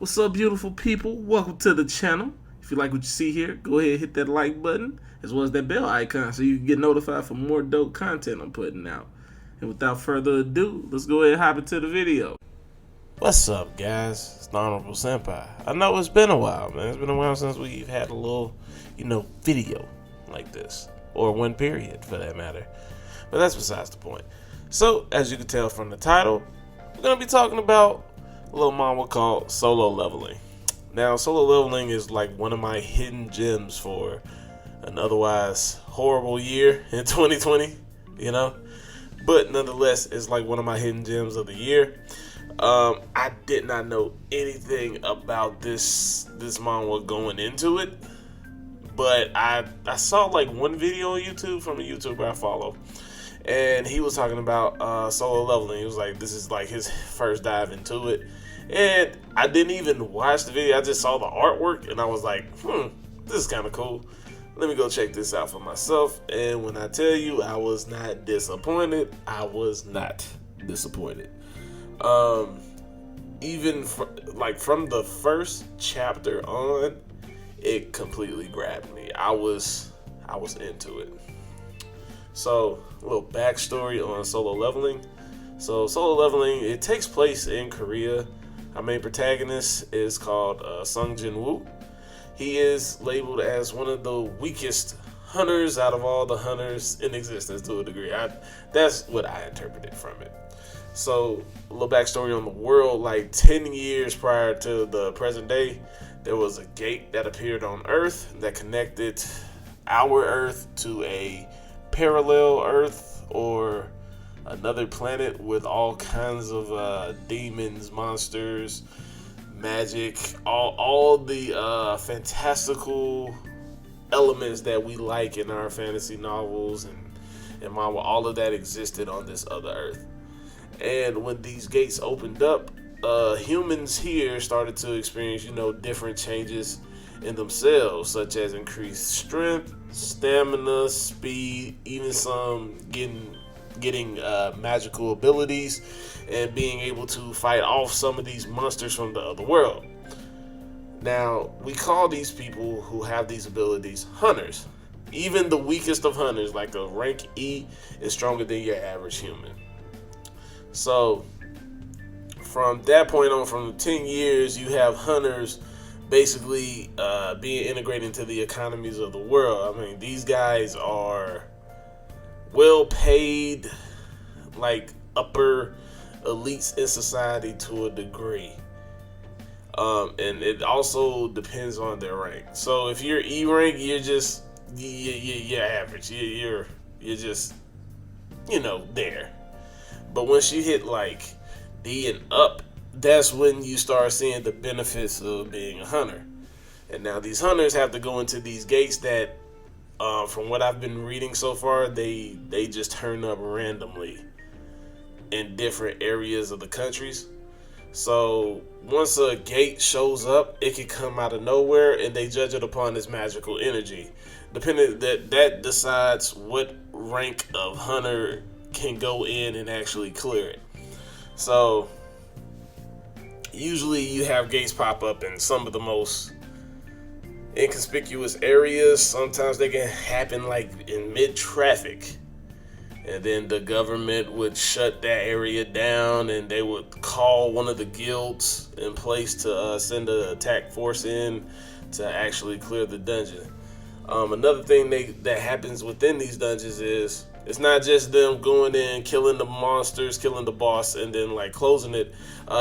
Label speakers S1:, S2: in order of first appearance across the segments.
S1: What's up, beautiful people? Welcome to the channel. If you like what you see here, go ahead and hit that like button as well as that bell icon so you can get notified for more dope content I'm putting out. And without further ado, let's go ahead and hop into the video. What's up, guys? It's the Honorable Senpai. I know it's been a while, man. It's been a while since we've had a little, video like this. Or one period, for that matter. But that's besides the point. So, as you can tell from the title, we're going to be talking about a little manga called Solo Leveling. Now, Solo Leveling is like one of my hidden gems for an otherwise horrible year in 2020, But nonetheless, it's like one of my hidden gems of the year. I did not know anything about this manga going into it, but I saw like one video on YouTube from a YouTuber I follow, and he was talking about Solo Leveling. He was like, this is like his first dive into it. And I didn't even watch the video. I just saw the artwork and I was like, this is kind of cool. Let me go check this out for myself. And when I tell you I was not disappointed, I was not disappointed. Even from the first chapter on, it completely grabbed me. I was into it. So, a little backstory on Solo Leveling. So, Solo Leveling, it takes place in Korea. Our main protagonist is called Sung Jin Woo. He is labeled as one of the weakest hunters out of all the hunters in existence to a degree. That's what I interpreted from it. So, a little backstory on the world. Like 10 years prior to the present day, there was a gate that appeared on Earth that connected our Earth to a parallel Earth or another planet with all kinds of demons, monsters, magic, all the fantastical elements that we like in our fantasy novels and manga. All of that existed on this other Earth. And when these gates opened up, humans here started to experience, different changes in themselves, such as increased strength, stamina, speed, even some getting magical abilities and being able to fight off some of these monsters from the other world. Now, we call these people who have these abilities hunters. Even the weakest of hunters, like a rank E, is stronger than your average human. So, from that point on, from 10 years, you have hunters basically being integrated into the economies of the world. I mean, these guys are well paid, like upper elites in society to a degree. And it also depends on their rank. So if you're E rank, you're just you're average. You're just there. But once you hit like D and up, that's when you start seeing the benefits of being a hunter. And now these hunters have to go into these gates that, from what I've been reading so far, they just turn up randomly in different areas of the countries. So once a gate shows up, it can come out of nowhere, and they judge it upon its magical energy. Depending that decides what rank of hunter can go in and actually clear it. So usually you have gates pop up in some of the most inconspicuous areas. Sometimes they can happen like in mid-traffic, and then the government would shut that area down and they would call one of the guilds in place to send an attack force in to actually clear the dungeon. Another thing that happens within these dungeons is it's not just them going in, killing the monsters, killing the boss, and then like closing it.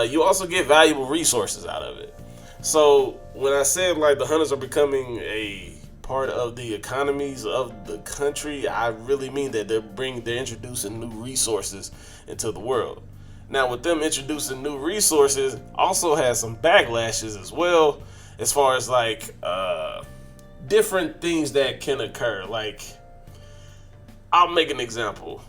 S1: You also get valuable resources out of it. So when I said like the hunters are becoming a part of the economies of the country, I really mean that they're introducing new resources into the world. Now with them introducing new resources also has some backlashes as well, as far as like different things that can occur. Like, I'll make an example.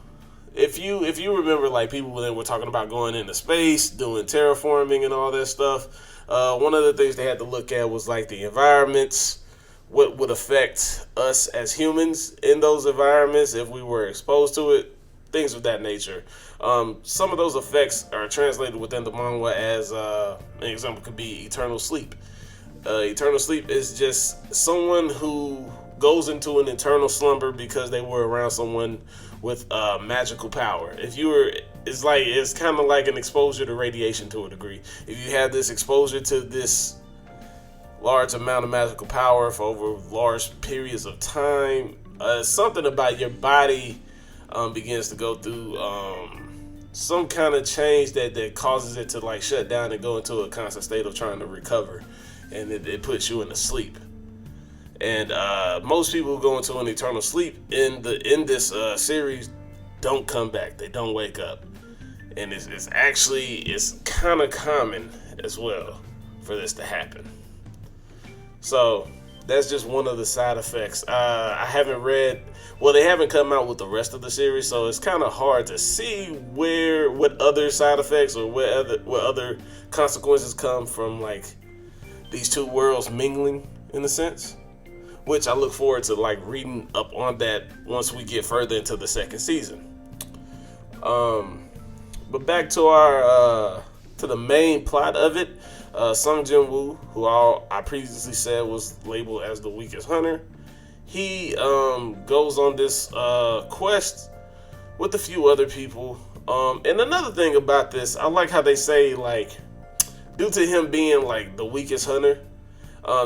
S1: If you remember, like, people that were talking about going into space, doing terraforming and all that stuff, one of the things they had to look at was like the environments, what would affect us as humans in those environments if we were exposed to it, things of that nature. Some of those effects are translated within the manga as an example could be eternal sleep. Eternal sleep is just someone who goes into an eternal slumber because they were around someone with magical power. It's kind of like an exposure to radiation to a degree. If you have this exposure to this large amount of magical power for over large periods of time, something about your body begins to go through some kind of change that causes it to like shut down and go into a constant state of trying to recover, and it puts you into sleep. And most people who go into an eternal sleep in this series don't come back. They don't wake up, and it's kind of common as well for this to happen. So that's just one of the side effects. I haven't read. Well, they haven't come out with the rest of the series, so it's kind of hard to see what other side effects or what other consequences come from like these two worlds mingling in a sense. Which I look forward to like reading up on that once we get further into the second season. But back to our to the main plot of it. Sung Jin-woo, who I previously said was labeled as the weakest hunter, he goes on this quest with a few other people. And another thing about this, I like how they say like, due to him being like the weakest hunter,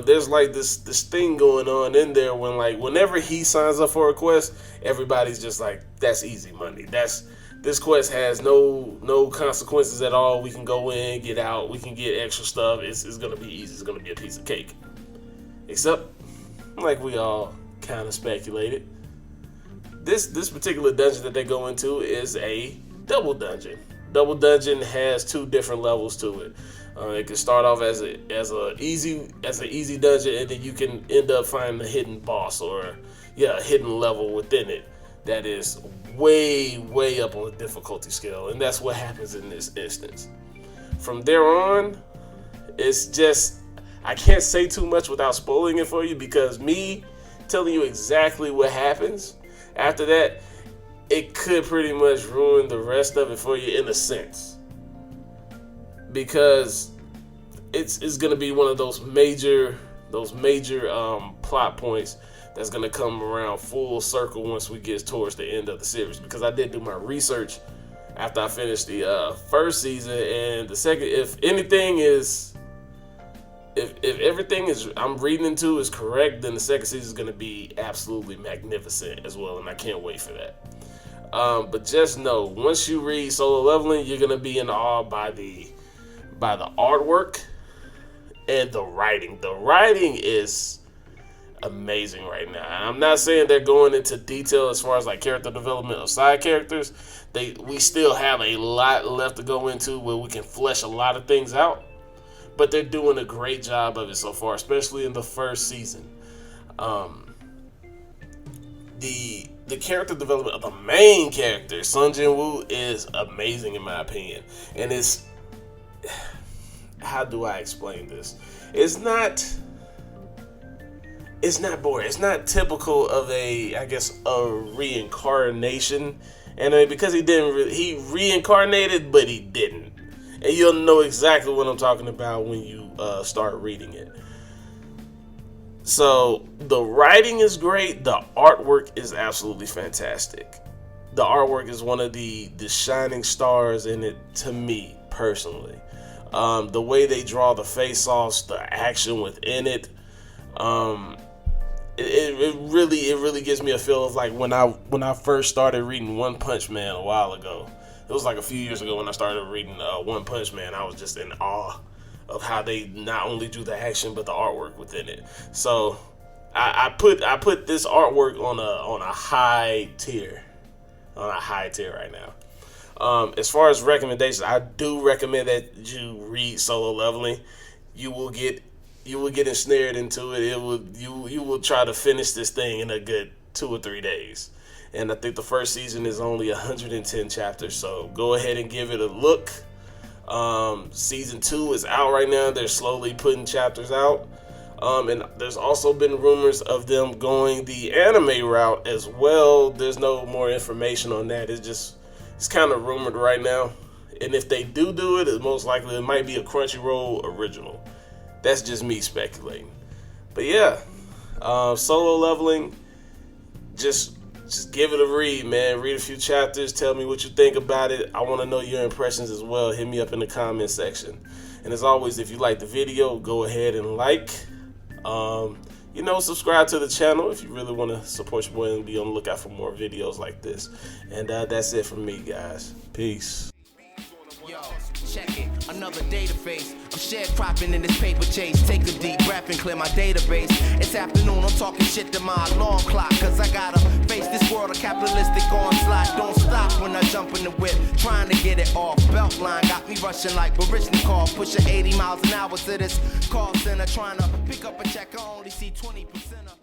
S1: there's like this thing going on in there when like whenever he signs up for a quest, everybody's just like, that's easy money. This quest has no consequences at all. We can go in, get out, we can get extra stuff. It's gonna be easy. It's gonna be a piece of cake. Except, like we all kind of speculated, this particular dungeon that they go into is a double dungeon. Double dungeon has two different levels to it. It can start off as an easy dungeon, and then you can end up finding a hidden boss or a hidden level within it that is way up on the difficulty scale, and that's what happens in this instance. From there on, it's just, I can't say too much without spoiling it for you, because me telling you exactly what happens after that, it could pretty much ruin the rest of it for you in a sense, because it's gonna be one of those major plot points that's gonna come around full circle once we get towards the end of the series. Because I did do my research after I finished the first season, and the second, if everything is I'm reading into is correct, then the second season is gonna be absolutely magnificent as well, and I can't wait for that. But just know, once you read Solo Leveling, you're gonna be in awe by the artwork and the writing. The writing is amazing right now. I'm not saying they're going into detail as far as like character development of side characters. We still have a lot left to go into where we can flesh a lot of things out, but they're doing a great job of it so far, especially in the first season. The character development of the main character, Sung Jin-woo, is amazing in my opinion. And it's, how do I explain this? It's not boring. It's not typical of a reincarnation anime, because he reincarnated, but he didn't. And you'll know exactly what I'm talking about when you start reading it. So the writing is great. The artwork is absolutely fantastic. The artwork is one of the shining stars in it to me personally. The way they draw the face-offs, the action within it, it really gives me a feel of like when I first started reading One Punch Man a while ago. It was like a few years ago when I started reading One Punch Man. I was just in awe of how they not only do the action but the artwork within it. So I put this artwork on a high tier right now. As far as recommendations, I do recommend that you read Solo Leveling. You will get ensnared into it. You will try to finish this thing in a good 2 or 3 days. And I think the first season is only 110 chapters, so go ahead and give it a look. Season 2 is out right now. They're slowly putting chapters out. And there's also been rumors of them going the anime route as well. There's no more information on that. It's just It's kind of rumored right now. And if they do it, it's most likely it might be a Crunchyroll original. That's just me speculating. But yeah, Solo Leveling, just give it a read, man. Read a few chapters. Tell me what you think about it. I want to know your impressions as well. Hit me up in the comment section. And as always, if you like the video, go ahead and like. Subscribe to the channel if you really want to support your boy and be on the lookout for more videos like this. And that's it from me, guys. Peace.
S2: Yo, check it, another database. I'm sharecropping in this paper chase. Take a deep breath and clear my database. It's afternoon, I'm talking shit to my alarm clock. Cause I gotta face this world of capitalistic onslaught. Don't stop when I jump in the whip, trying to get it off. Beltline got me rushing like Baryshnikov, pushing 80 miles an hour to this call center. Trying to pick up a check, I only see 20% of